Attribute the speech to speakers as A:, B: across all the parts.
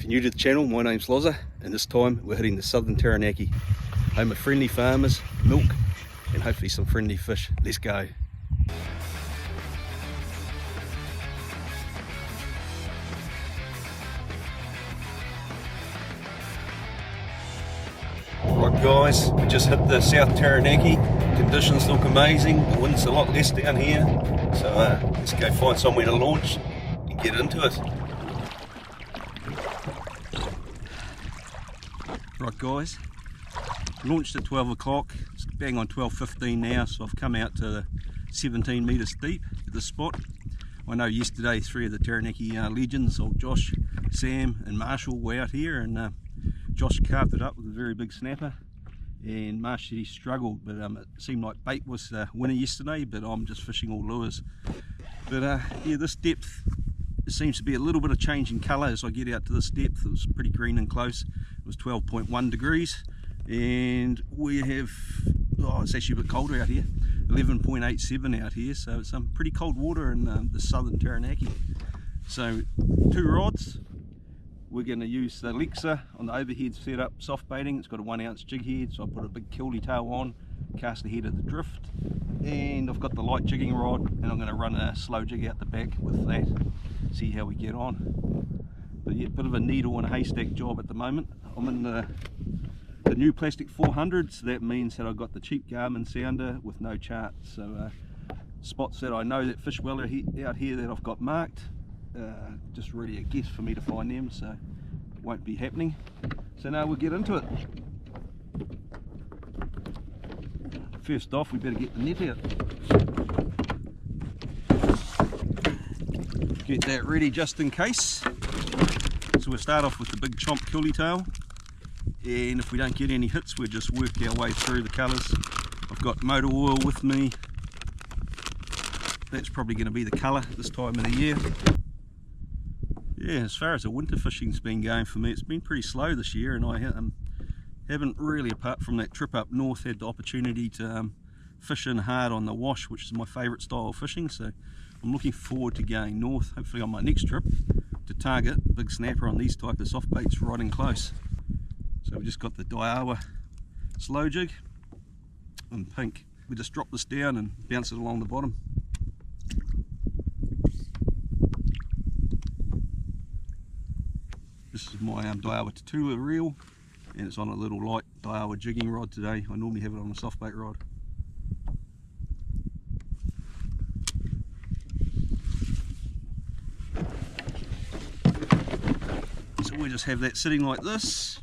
A: If you're new to the channel, my name's Loza, and this time we're hitting the southern Taranaki, home of friendly farmers, milk, and hopefully some friendly fish. Let's go. Right guys, we just hit the South Taranaki. Conditions look amazing, the wind's a lot less down here, so let's go find somewhere to launch and get into it. Right guys, launched at 12 o'clock, it's bang on 12:15 now, so I've come out to 17 metres deep at this spot. I know yesterday three of the Taranaki legends, old Josh, Sam and Marshall, were out here, and Josh carved it up with a very big snapper, and Marsh said he struggled, but it seemed like bait was the winner yesterday, but I'm just fishing all lures. But yeah, this depth, it seems to be a little bit of change in colour as I get out to this depth. It was pretty green and close. It was 12.1 degrees, and we have, it's actually a bit colder out here, 11.87 out here, so it's some pretty cold water in the southern Taranaki. So 2 rods. We're going to use the Alexa on the overhead setup, soft baiting. It's got a 1 ounce jig head, so I put a big killie tail on, cast ahead of the drift, and I've got the light jigging rod, and I'm going to run a slow jig out the back with that, see how we get on. But yeah, bit of a needle and a haystack job at the moment. I'm in the new plastic 400, so that means that I've got the cheap Garmin sounder with no chart. So spots that I know that fish well out here that I've got marked. Just really a guess for me to find them, so it won't be happening. So now we'll get into it. First off, we better get the net out. Get that ready just in case. So we'll start off with the big chomp killie tail, and if we don't get any hits, we'll just work our way through the colours. I've got motor oil with me. That's probably going to be the colour this time of the year. Yeah, as far as the winter fishing's been going for me, it's been pretty slow this year, and I haven't really, apart from that trip up north, had the opportunity to fish in hard on the wash, which is my favourite style of fishing. So I'm looking forward to going north, hopefully on my next trip, to target big snapper on these type of soft baits right in close. So we've just got the Daiwa slow jig in pink. We just drop this down and bounce it along the bottom. This is my Daiwa Tatula reel, and it's on a little light Daiwa jigging rod today. I normally have it on a soft bait rod. So we just have that sitting like this.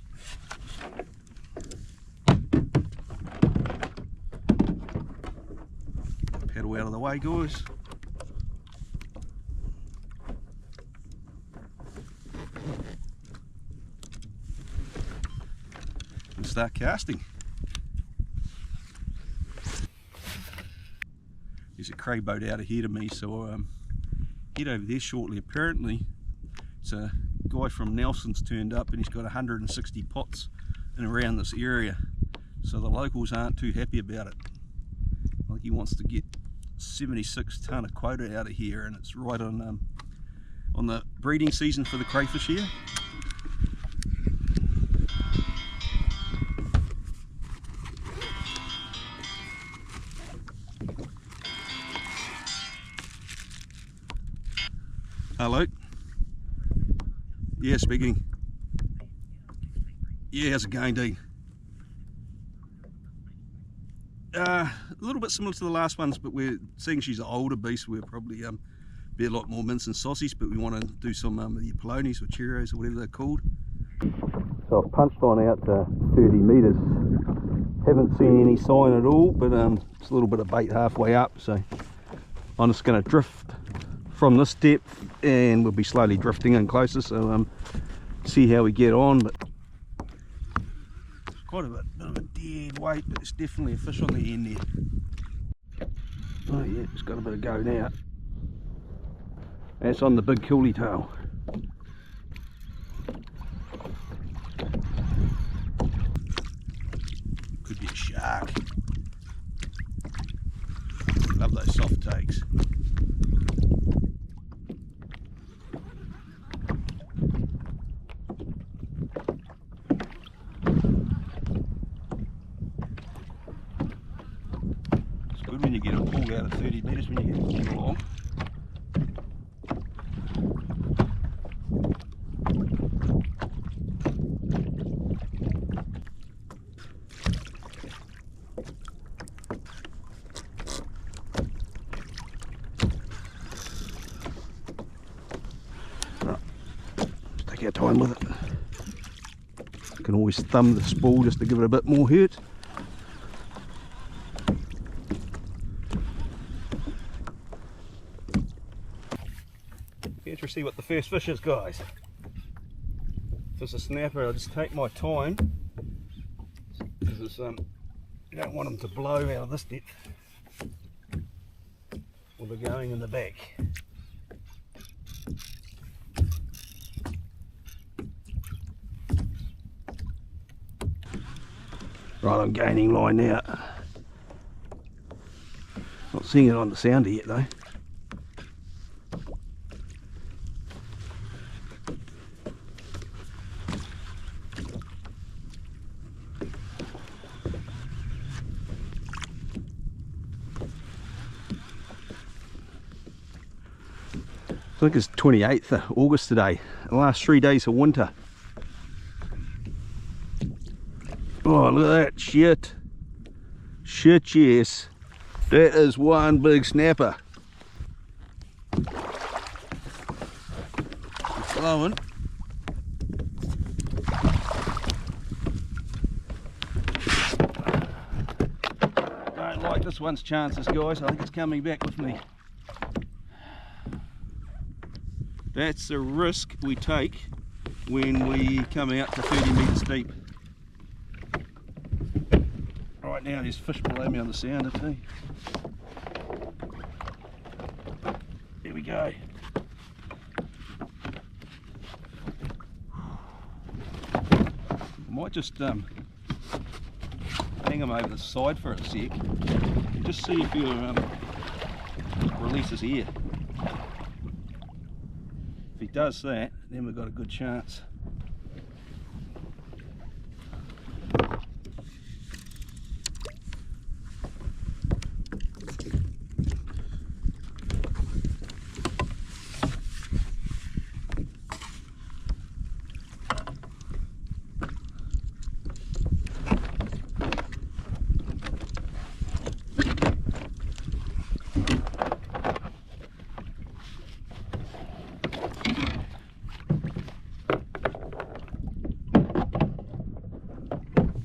A: Paddle out of the way, guys. And start casting. There's a cray boat out ahead of me, so I'll head over there shortly. Apparently it's a guy from Nelson's turned up, and he's got 160 pots in around this area, so the locals aren't too happy about it. I think he wants to get 76 tonne of quota out of here, and it's right on the breeding season for the crayfish here. Hello. Yeah, speaking. Yeah, how's it going, Dean? A little bit similar to the last ones, but we're seeing she's an older beast. We'll probably be a lot more mince and sausages, but we want to do some of the polonies or Cheerios or whatever they're called. So I've punched on out to 30 metres. Haven't seen any sign at all, but it's a little bit of bait halfway up, so I'm just going to drift from this depth, and we'll be slowly drifting in closer, so see how we get on. But it's quite a bit of a dead weight, but it's definitely a fish on the end there. Oh yeah, it's got a bit of go now. That's on the big killie tail. Could be a shark. Love those soft takes. you out of 30 metres when you get along. Take our time with it. You can always thumb the spool just to give it a bit more hurt. Let's see what the first fish is, guys. If it's a snapper, I'll just take my time because you don't want them to blow out of this depth or they're going in the back. Right, I'm gaining line now. Not seeing it on the sounder yet though. I think it's 28th of August today, the last 3 days of winter. Oh, look at that shit. Shit, yes. That is one big snapper. It's flowing. Don't like this one's chances, guys. I think it's coming back with me. That's the risk we take when we come out to 30 metres deep. Right now there's fish below me on the sounder too. There we go. I might just hang him over the side for a sec and just see if he'll release his ear. If he does that, then we've got a good chance.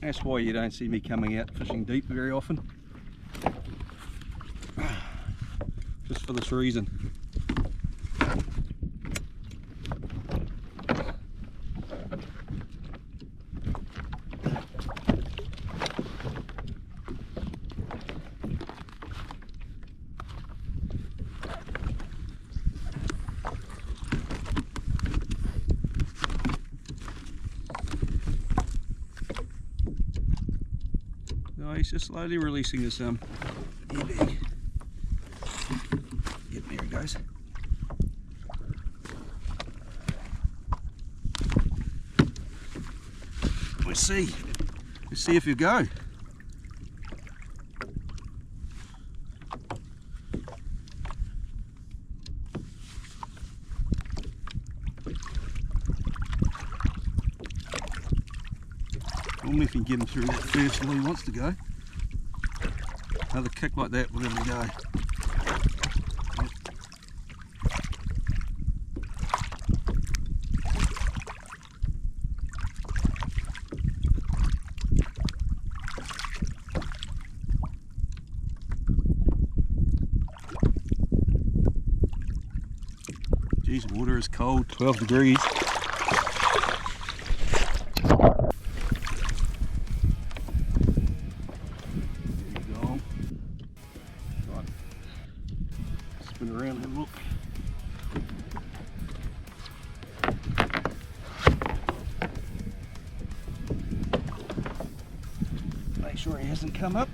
A: That's why you don't see me coming out fishing deep very often. Just for this reason. He's just slowly releasing his ear bag. Yep, there it goes. Let's see if he'll go. Normally if you can get him through that first one he wants to go. Another kick like that, we're going to go. Yep. Geez, water is cold, 12 degrees. Spin around and look. Make sure he hasn't come up.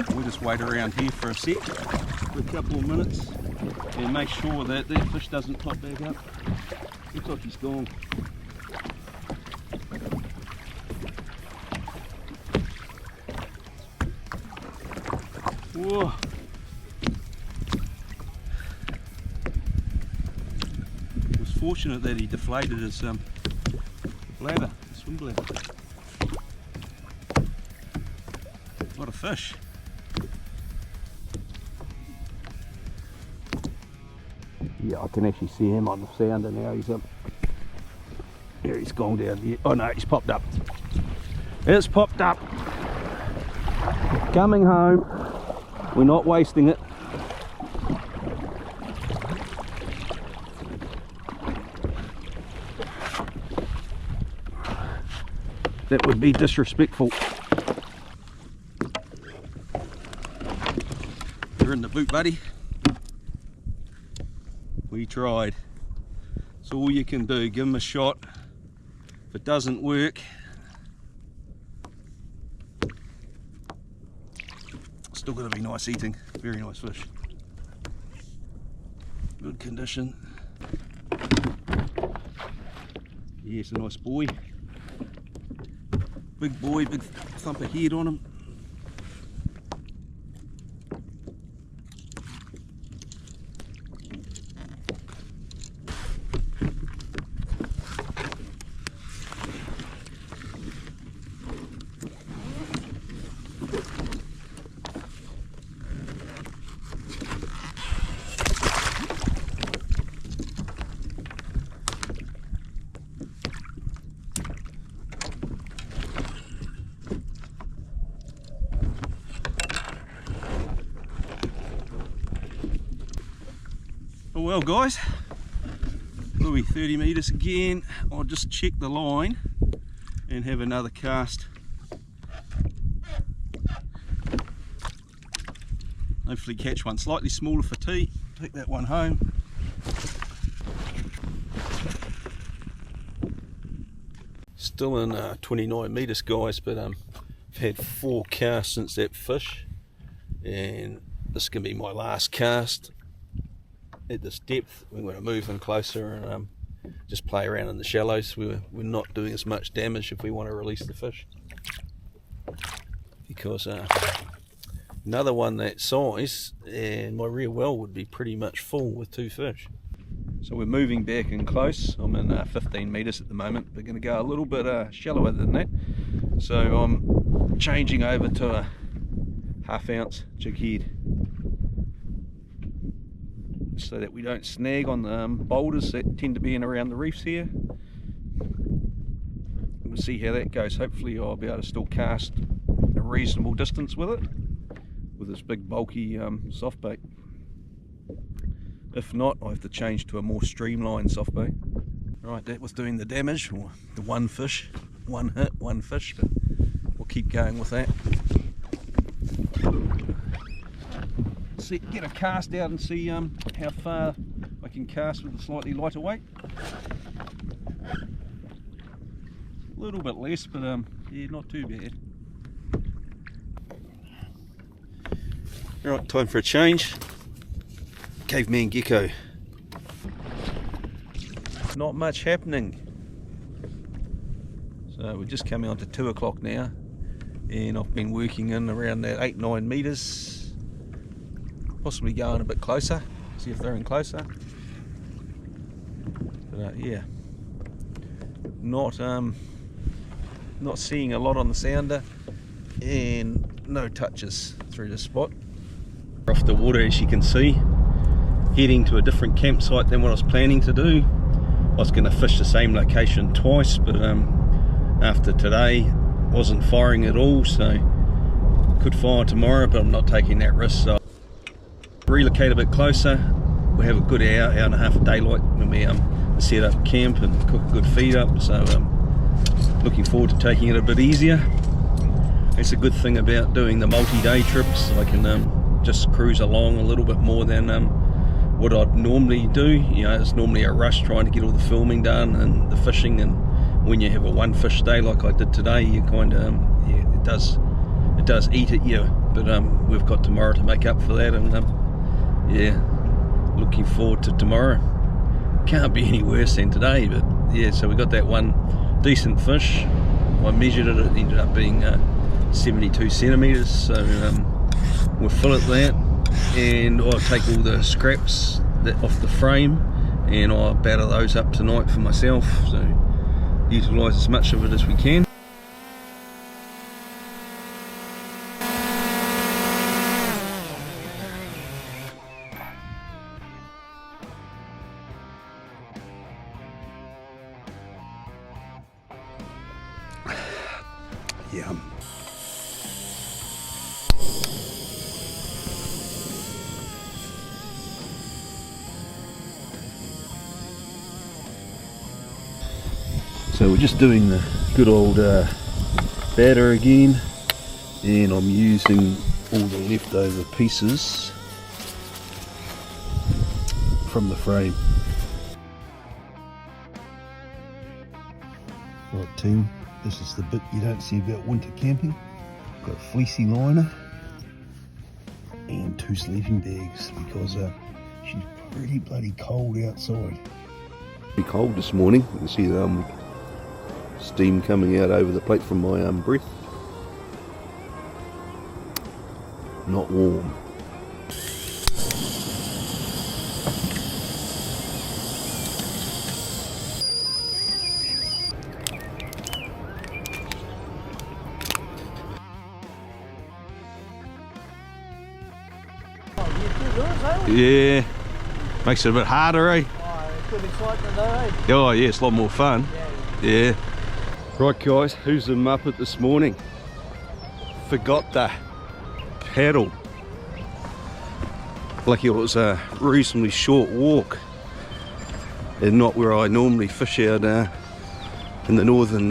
A: We'll just wait around here for a sec, for a couple of minutes, and make sure that that fish doesn't pop back up. Looks like he's gone. Whoa. It was fortunate that he deflated his bladder, swim bladder. What a fish. Yeah, I can actually see him on the sounder now. He's up. There, he's gone down here. Oh no, he's popped up. It's popped up. Coming home. We're not wasting it. That would be disrespectful. You're in the boot, buddy. We tried. It's all you can do. Give him a shot. If it doesn't work, it's still going to be nice eating. Very nice fish. Good condition. Yes, a nice boy. Big boy, big thumper head on him. Well guys, Louis 30 metres again. I'll just check the line and have another cast. Hopefully catch one slightly smaller for tea. Take that one home. Still in 29 metres guys, but I've had 4 casts since that fish, and this is going to be my last cast. At this depth, we're going to move in closer and just play around in the shallows. We're not doing as much damage if we want to release the fish, because another one that size and my rear well would be pretty much full with 2 fish. So we're moving back in close. I'm in 15 metres at the moment. We're going to go a little bit shallower than that, so I'm changing over to a 1/2 ounce jig head, so that we don't snag on the boulders that tend to be in around the reefs here. We'll see how that goes. Hopefully I'll be able to still cast a reasonable distance with it, with this big bulky soft bait. If not, I have to change to a more streamlined soft bait. Right, that was doing the damage, or the one fish, one hit, one fish, but we'll keep going with that. See, get a cast out and see how far I can cast with a slightly lighter weight. A little bit less, but yeah, not too bad. Alright, time for a change. Caveman gecko. Not much happening. So we're just coming on to 2 o'clock now, and I've been working in around that 8-9 metres. Possibly going a bit closer, see if they're in closer. But yeah, not seeing a lot on the sounder, and no touches through this spot. Off the water, as you can see, heading to a different campsite than what I was planning to do. I was going to fish the same location twice, but after today wasn't firing at all, so could fire tomorrow, but I'm not taking that risk. So relocate a bit closer. We have a good hour and a half of daylight when we set up camp and cook a good feed up, so looking forward to taking it a bit easier. It's a good thing about doing the multi-day trips. I can just cruise along a little bit more than what I'd normally do. You know, it's normally a rush trying to get all the filming done and the fishing, and when you have a one fish day like I did today, you kind of yeah, it does eat at you. But we've got tomorrow to make up for that, and yeah, looking forward to tomorrow. Can't be any worse than today, but yeah, so we got that one decent fish. I measured it, it ended up being 72 centimetres, so we'll fillet that, and I'll take all the scraps off the frame and I'll batter those up tonight for myself, so utilise as much of it as we can. Yum. So we're just doing the good old batter again, and I'm using all the leftover pieces from the frame. Right team, this is the bit you don't see about winter camping. Got a fleecy liner and 2 sleeping bags because she's pretty bloody cold outside. Pretty cold this morning. You can see the steam coming out over the plate from my breath. Not warm. Yeah, makes it a bit harder, eh?
B: Good excitement though, eh?
A: Oh yeah, it's a lot more fun. Yeah. Right guys, who's the muppet this morning? Forgot the paddle. Lucky it was a reasonably short walk and not where I normally fish out in the northern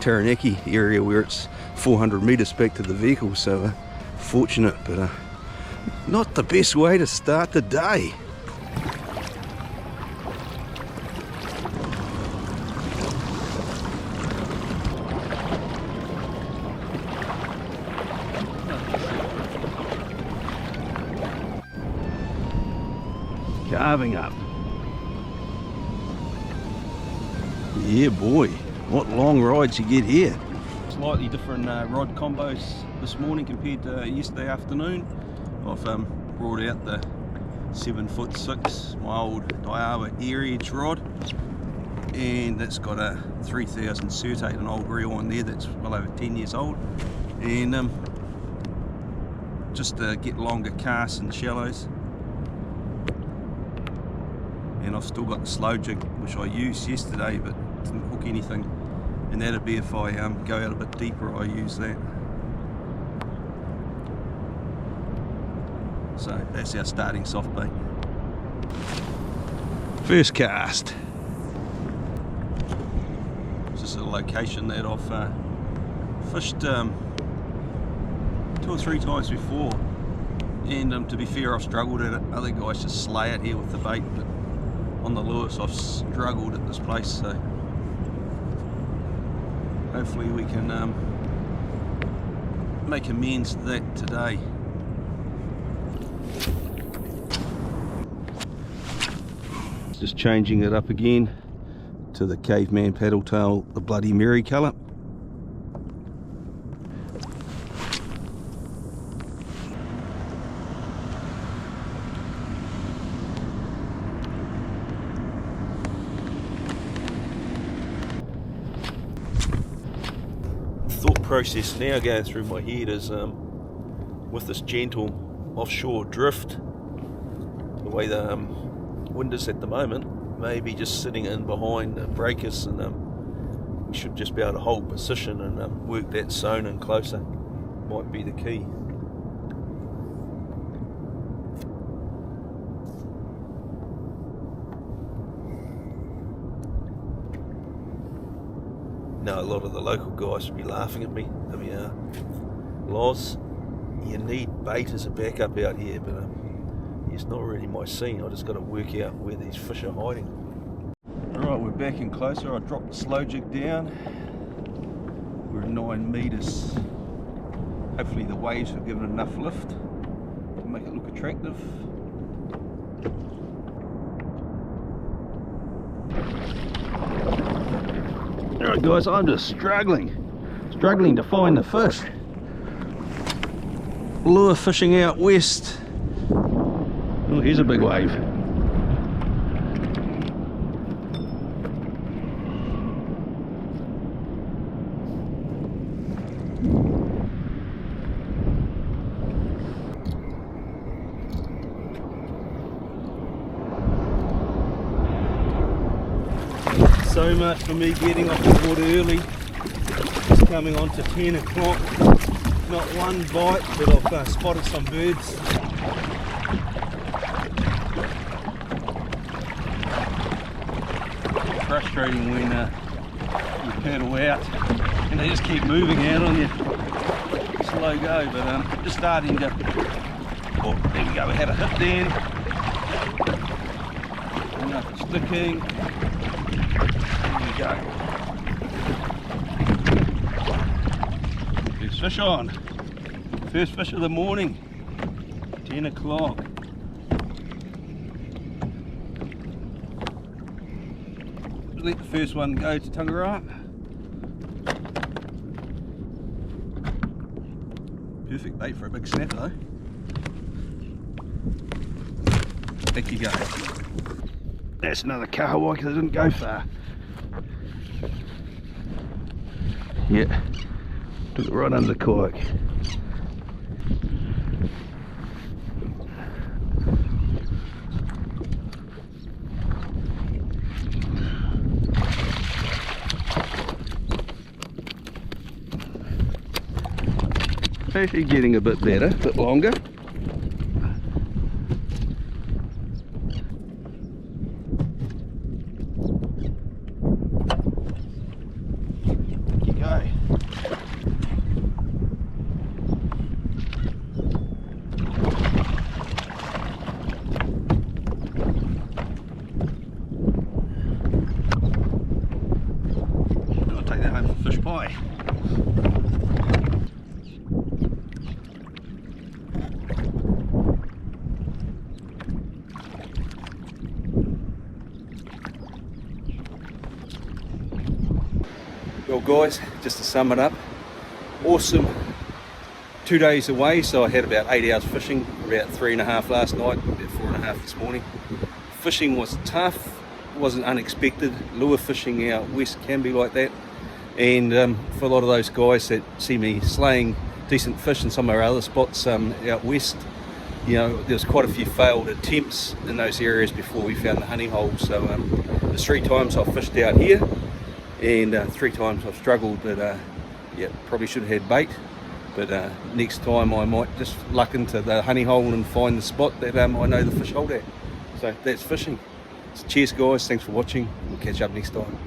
A: Taranaki area where it's 400 metres back to the vehicle, so fortunate, but not the best way to start the day. Carving up. Yeah boy, what long rides you get here. Slightly different rod combos this morning compared to yesterday afternoon. I've brought out the 7'6", my old Daiwa air edge rod, and that's got a 3000 Certate, an old reel on there that's well over 10 years old, and just to get longer casts and shallows. And I've still got the slow jig which I used yesterday but didn't hook anything, and that'd be if I go out a bit deeper, I use that. So that's our starting soft bait. First cast. This is a location that I've fished 2 or 3 times before, and to be fair, I've struggled at it. Other guys just slay it here with the bait, but on the Lewis I've struggled at this place, so hopefully we can make amends to that today. Just changing it up again to the caveman paddle tail, the Bloody Mary colour. Thought process now going through my head is with this gentle offshore drift, the way the wind is at the moment, maybe just sitting in behind the breakers, and we should just be able to hold position and work that zone in closer. Might be the key. Now a lot of the local guys would be laughing at me. I mean, Loz, you need bait as a backup out here, but it's not really my scene. I just got to work out where these fish are hiding. Alright, we're back in closer. I dropped the slow jig down. We're at 9 metres. Hopefully the waves have given enough lift to make it look attractive. Alright guys, I'm just struggling to find the fish. lure fishing out west. Oh, here's a big wave. So much for me getting off the water early. It's coming on to 10 o'clock. Not one bite, but I've spotted some birds. Frustrating when you paddle out and they just keep moving out on you. Slow go, but just starting to. Oh, there we go. We had a hit then. Enough sticking. There we go. First fish on. First fish of the morning. 10 o'clock. Let the first one go to Tangaroa. Perfect bait for a big snapper though. Back you go. That's another kahawai because it didn't go far. Yeah, took it right under the kayak. Actually getting a bit better, a bit longer. I'll take that home for fish pie. Well guys, just to sum it up, awesome 2 days away, so I had about 8 hours fishing, about 3.5 last night, about 4.5 this morning. Fishing was tough, wasn't unexpected. Lure fishing out west can be like that, and for a lot of those guys that see me slaying decent fish in some of our other spots out west, you know, there's quite a few failed attempts in those areas before we found the honey hole. So there's 3 times I've fished out here, and 3 times I've struggled, but yeah, probably should have had bait. But next time I might just luck into the honey hole and find the spot that I know the fish hold at. So that's fishing. So cheers guys, thanks for watching, we'll catch up next time.